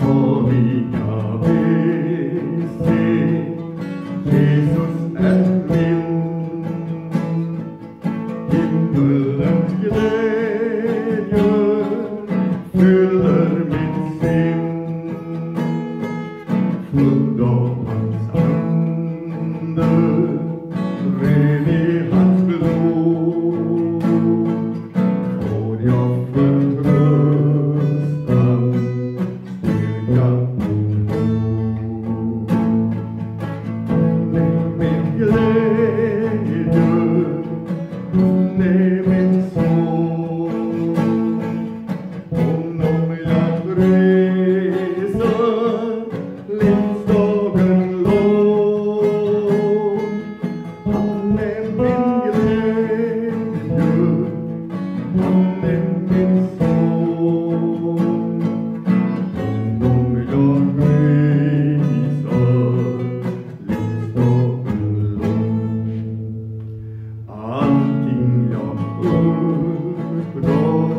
Saliga vi se, Jesus är min. Himmelens glädje fyller mitt sinn. Full av hans ande, ren i hans blod, får jag förtröstan, styrka och mod. Han är min glädje, han är min son. Honom jag reser livsdagen lång. Han är min glädje, han är min son. Honom jag reser livsdagen lång. Allting jag uppnår,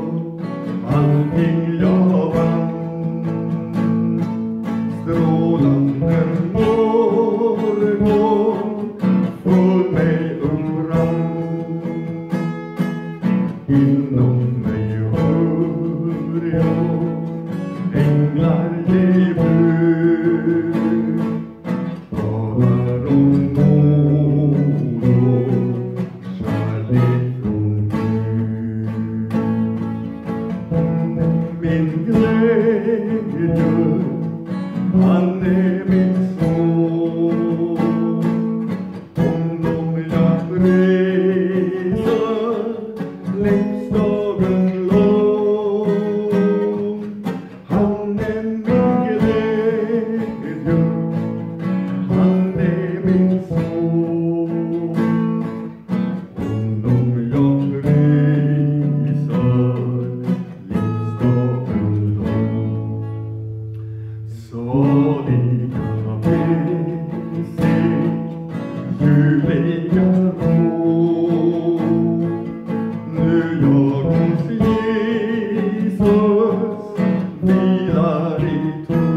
allting jag vann, strålande morgon för mig upprann. Inom mig hör jag änglar ge bud, talar om nåd och kärlek från Gud. Han är min glädje, han är min son. Honom jag reser livsdagen lång. Han är min glädje, han är min son. Honom jag reser livsdagen lång. Saliga vi se, ljuvliga ro, nu jag hos Jesus vilar i tro.